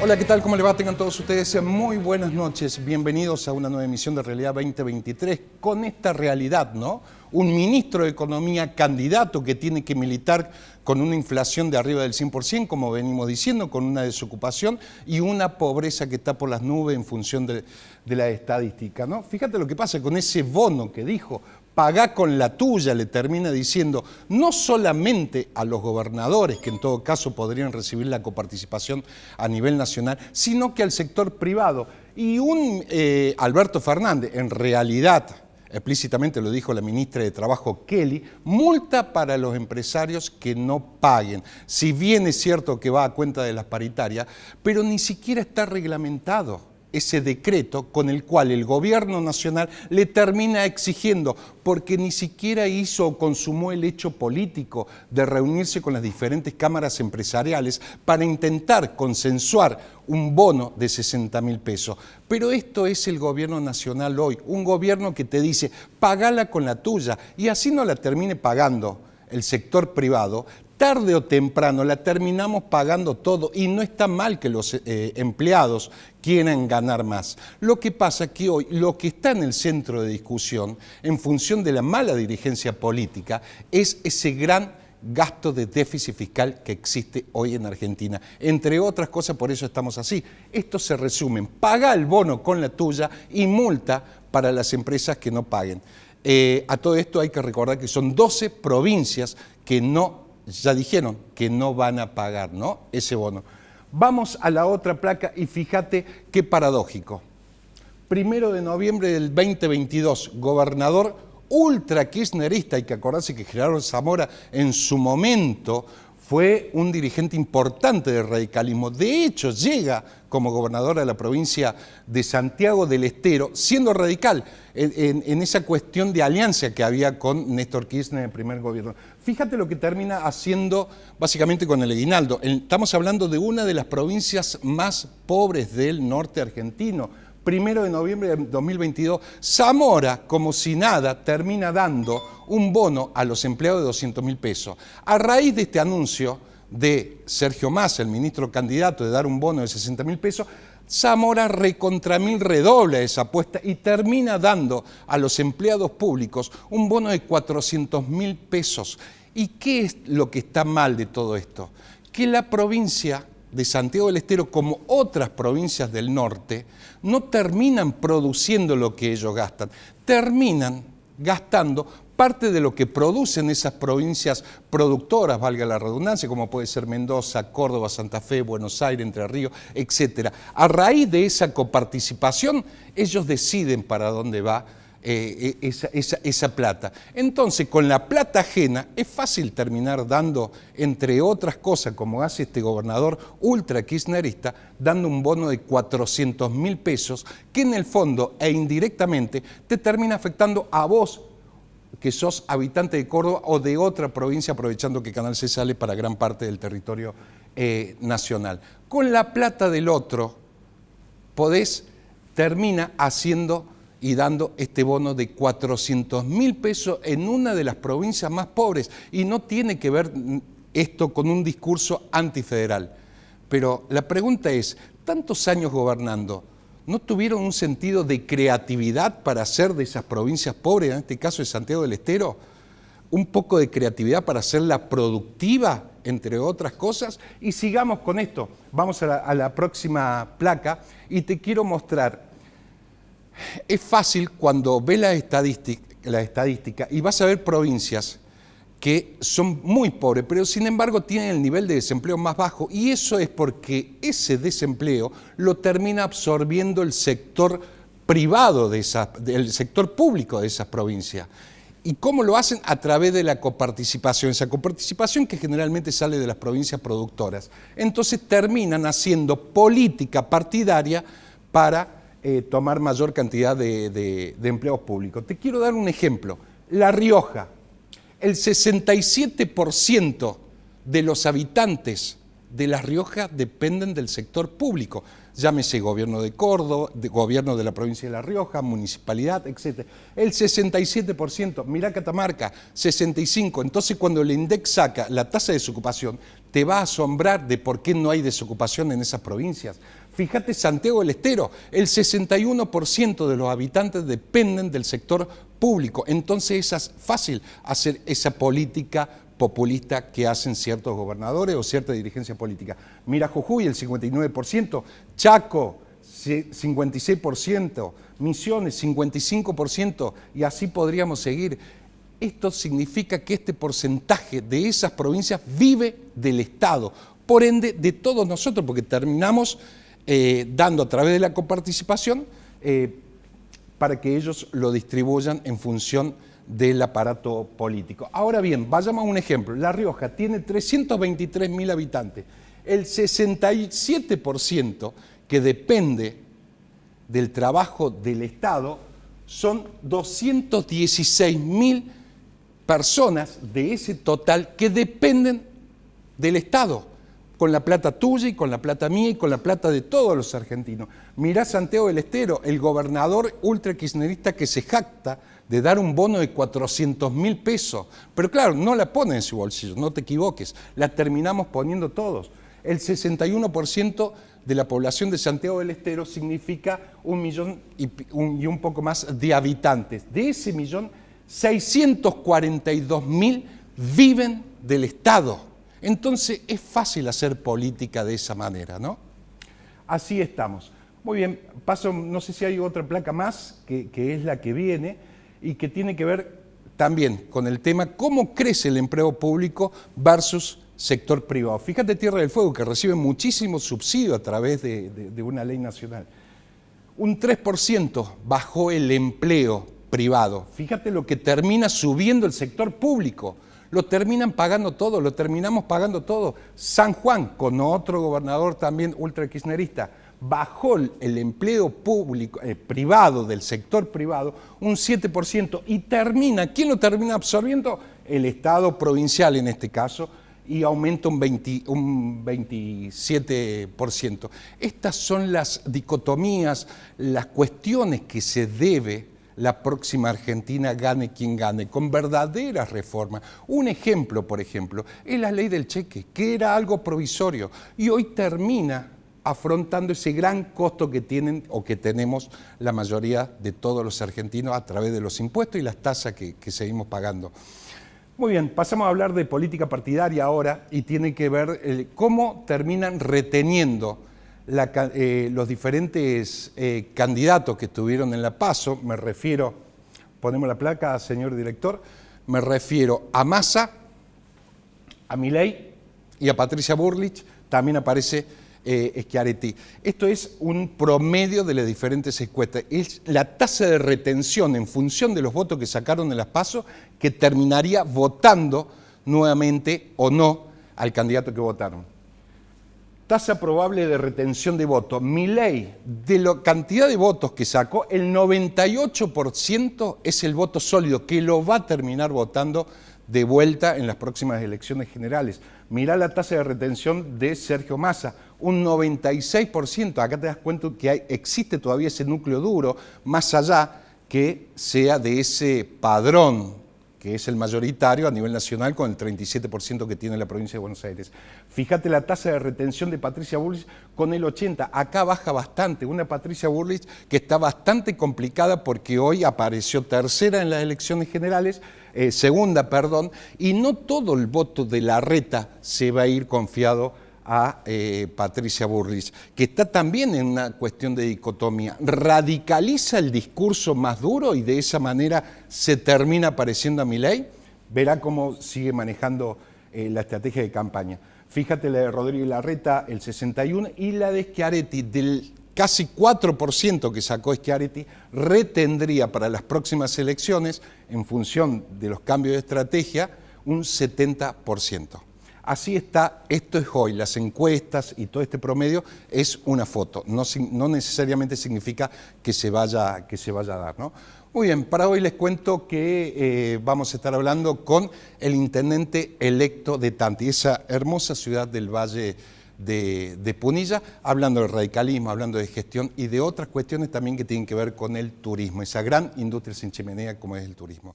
Hola, ¿qué tal? ¿Cómo le va? Tengan todos ustedes muy buenas noches. Bienvenidos a una nueva emisión de Realidad 2023 con esta realidad, ¿no? Un ministro de Economía candidato que tiene que militar con una inflación de arriba del 100%, como venimos diciendo, con una desocupación y una pobreza que está por las nubes en función de la estadística, ¿no? Fíjate lo que pasa con ese bono que dijo, pagá con la tuya, le termina diciendo no solamente a los gobernadores, que en todo caso podrían recibir la coparticipación a nivel nacional, sino que al sector privado. Y un Alberto Fernández, en realidad, explícitamente lo dijo la ministra de Trabajo Kelly, multa para los empresarios que no paguen. Si bien es cierto que va a cuenta de las paritarias, pero ni siquiera está reglamentado ese decreto con el cual el gobierno nacional le termina exigiendo, porque ni siquiera hizo o consumó el hecho político de reunirse con las diferentes cámaras empresariales para intentar consensuar un bono de 60.000 pesos. Pero esto es el gobierno nacional hoy, un gobierno que te dice, pagala con la tuya, y así no la termine pagando el sector privado, tarde o temprano la terminamos pagando todo, y no está mal que los empleados quieran ganar más. Lo que pasa es que hoy lo que está en el centro de discusión, en función de la mala dirigencia política, es ese gran gasto de déficit fiscal que existe hoy en Argentina. Entre otras cosas, por eso estamos así. Esto se resume en paga el bono con la tuya y multa para las empresas que no paguen. A todo esto hay que recordar que son 12 provincias que ya dijeron que no van a pagar, ¿no?, ese bono. Vamos a la otra placa y fíjate qué paradójico. 1 de noviembre del 2022, gobernador ultra kirchnerista, hay que acordarse que Gerardo Zamora en su momento fue un dirigente importante del radicalismo. De hecho, llega como gobernador a la provincia de Santiago del Estero, siendo radical en esa cuestión de alianza que había con Néstor Kirchner en el primer gobierno. Fíjate lo que termina haciendo básicamente con el aguinaldo. Estamos hablando de una de las provincias más pobres del norte argentino. 1 de noviembre de 2022, Zamora, como si nada, termina dando un bono a los empleados de 200.000 pesos. A raíz de este anuncio de Sergio Massa, el ministro candidato, de dar un bono de 60.000 pesos, Zamora recontra mil redobla esa apuesta y termina dando a los empleados públicos un bono de 400.000 pesos. ¿Y qué es lo que está mal de todo esto? Que la provincia de Santiago del Estero, como otras provincias del norte, no terminan produciendo lo que ellos gastan, terminan gastando parte de lo que producen esas provincias productoras, valga la redundancia, como puede ser Mendoza, Córdoba, Santa Fe, Buenos Aires, Entre Ríos, etc. A raíz de esa coparticipación, ellos deciden para dónde va esa plata. Entonces, con la plata ajena es fácil terminar dando, entre otras cosas, como hace este gobernador ultra kirchnerista, dando un bono de 400.000 pesos, que en el fondo e indirectamente te termina afectando a vos, que sos habitante de Córdoba o de otra provincia, aprovechando que Canal C sale para gran parte del territorio nacional. Con la plata del otro, termina haciendo y dando este bono de 400.000 pesos en una de las provincias más pobres. Y no tiene que ver esto con un discurso antifederal. Pero la pregunta es, ¿tantos años gobernando no tuvieron un sentido de creatividad para hacer de esas provincias pobres, en este caso de Santiago del Estero, un poco de creatividad para hacerla productiva, entre otras cosas? Y sigamos con esto. Vamos a la próxima placa y te quiero mostrar. Es fácil cuando ves la estadística y vas a ver provincias que son muy pobres, pero sin embargo tienen el nivel de desempleo más bajo, y eso es porque ese desempleo lo termina absorbiendo el sector privado, el sector público de esas provincias. ¿Y cómo lo hacen? A través de la coparticipación, esa coparticipación que generalmente sale de las provincias productoras. Entonces terminan haciendo política partidaria para tomar mayor cantidad de empleados públicos. Te quiero dar un ejemplo. La Rioja, el 67% de los habitantes de La Rioja dependen del sector público, llámese gobierno de Córdoba, gobierno de la provincia de La Rioja, municipalidad, etc. El 67%, mirá Catamarca, 65%. Entonces cuando el INDEC saca la tasa de desocupación, te va a asombrar de por qué no hay desocupación en esas provincias. Fíjate Santiago del Estero, el 61% de los habitantes dependen del sector público. Entonces es fácil hacer esa política populista que hacen ciertos gobernadores o cierta dirigencia política. Mira Jujuy, el 59%, Chaco, 56%, Misiones, 55%, y así podríamos seguir. Esto significa que este porcentaje de esas provincias vive del Estado, por ende de todos nosotros, porque terminamos dando a través de la coparticipación para que ellos lo distribuyan en función del aparato político. Ahora bien, vayamos a un ejemplo. La Rioja tiene 323.000 habitantes. El 67% que depende del trabajo del Estado son 216.000 personas de ese total que dependen del Estado, con la plata tuya y con la plata mía y con la plata de todos los argentinos. Mirá Santiago del Estero, el gobernador ultrakirchnerista que se jacta de dar un bono de 400.000 pesos. Pero claro, no la pone en su bolsillo, no te equivoques, la terminamos poniendo todos. El 61% de la población de Santiago del Estero significa 1 millón y un poco más de habitantes. De ese millón, 642.000 viven del Estado. Entonces es fácil hacer política de esa manera, ¿no? Así estamos. Muy bien, paso, no sé si hay otra placa más, que es la que viene, y que tiene que ver también con el tema cómo crece el empleo público versus sector privado. Fíjate Tierra del Fuego, que recibe muchísimo subsidio a través de una ley nacional. Un 3% bajó el empleo privado. Fíjate lo que termina subiendo el sector público. Lo terminan pagando todo, lo terminamos pagando todo. San Juan, con otro gobernador también ultrakirchnerista, bajó el empleo público, privado, del sector privado, un 7%, y termina, ¿quién lo termina absorbiendo? El Estado provincial en este caso, y aumenta un 27%. Estas son las dicotomías, las cuestiones que se debe la próxima Argentina, gane quien gane, con verdaderas reformas. Un ejemplo, por ejemplo, es la ley del cheque, que era algo provisorio y hoy termina afrontando ese gran costo que tienen o que tenemos la mayoría de todos los argentinos a través de los impuestos y las tasas que seguimos pagando. Muy bien, pasamos a hablar de política partidaria ahora y tiene que ver cómo terminan reteniendo los diferentes candidatos que estuvieron en la PASO. Me refiero, ponemos la placa, señor director, me refiero a Massa, a Milei y a Patricia Bullrich, también aparece Schiaretti. Esto es un promedio de las diferentes encuestas. Es la tasa de retención en función de los votos que sacaron en las PASO que terminaría votando nuevamente o no al candidato que votaron. Tasa probable de retención de votos. Milei, de la cantidad de votos que sacó, el 98% es el voto sólido, que lo va a terminar votando de vuelta en las próximas elecciones generales. Mirá la tasa de retención de Sergio Massa, un 96%. Acá te das cuenta que existe todavía ese núcleo duro, más allá que sea de ese padrón, que es el mayoritario a nivel nacional con el 37% que tiene la provincia de Buenos Aires. Fíjate la tasa de retención de Patricia Bullrich con el 80%. Acá baja bastante. Una Patricia Bullrich que está bastante complicada porque hoy apareció tercera en las elecciones generales, segunda, y no todo el voto de Larreta se va a ir confiado a Patricia Bullrich, que está también en una cuestión de dicotomía. Radicaliza el discurso más duro y de esa manera se termina pareciendo a Milei. Verá cómo sigue manejando la estrategia de campaña. Fíjate la de Rodrigo Larreta, el 61%, y la de Schiaretti, del casi 4% que sacó Schiaretti, retendría para las próximas elecciones, en función de los cambios de estrategia, un 70%. Así está, esto es hoy, las encuestas y todo este promedio es una foto, no necesariamente significa que se vaya a dar, ¿no? Muy bien, para hoy les cuento que vamos a estar hablando con el intendente electo de Tanti, esa hermosa ciudad del Valle de Punilla, hablando de radicalismo, hablando de gestión y de otras cuestiones también que tienen que ver con el turismo, esa gran industria sin chimenea como es el turismo.